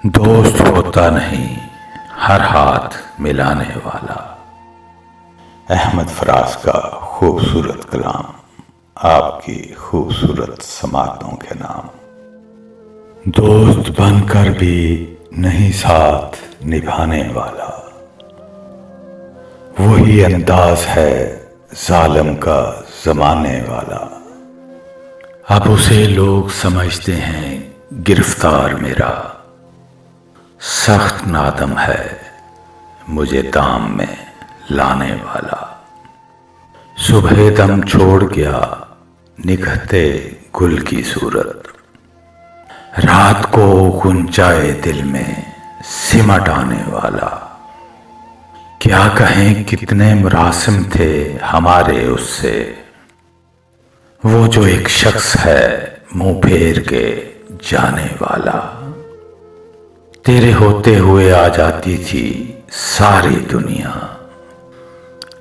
دوست ہوتا نہیں ہر ہاتھ ملانے والا۔ احمد فراز کا خوبصورت کلام آپ کی خوبصورت سماعتوں کے نام۔ دوست بن کر بھی نہیں ساتھ نبھانے والا، وہی انداز ہے ظالم کا زمانے والا۔ اب اسے لوگ سمجھتے ہیں گرفتار میرا، سخت نادم ہے مجھے دام میں لانے والا۔ صبح دم چھوڑ گیا نکھتے گل کی صورت، رات کو غنچائے دل میں سمٹ آنے والا۔ کیا کہیں کتنے مراسم تھے ہمارے اس سے، وہ جو ایک شخص ہے منہ پھیر کے جانے والا۔ تیرے ہوتے ہوئے آ جاتی تھی ساری دنیا،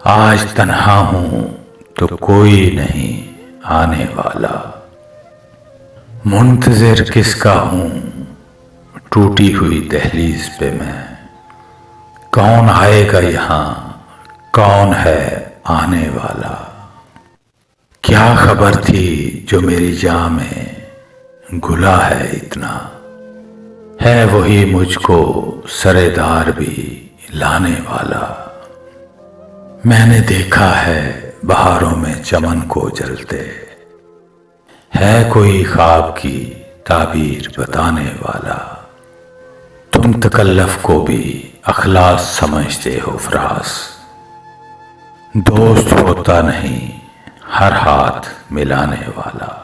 آج تنہا ہوں تو کوئی نہیں آنے والا۔ منتظر کس کا ہوں ٹوٹی ہوئی دہلیز پہ میں، کون آئے گا یہاں کون ہے آنے والا۔ کیا خبر تھی جو میری جاں میں گھلا ہے اتنا، ہے وہی مجھ کو سرےدار بھی لانے والا۔ میں نے دیکھا ہے بہاروں میں چمن کو جلتے، ہے کوئی خواب کی تعبیر بتانے والا۔ تم تکلف کو بھی اخلاص سمجھتے ہو فراز، دوست ہوتا نہیں ہر ہاتھ ملانے والا۔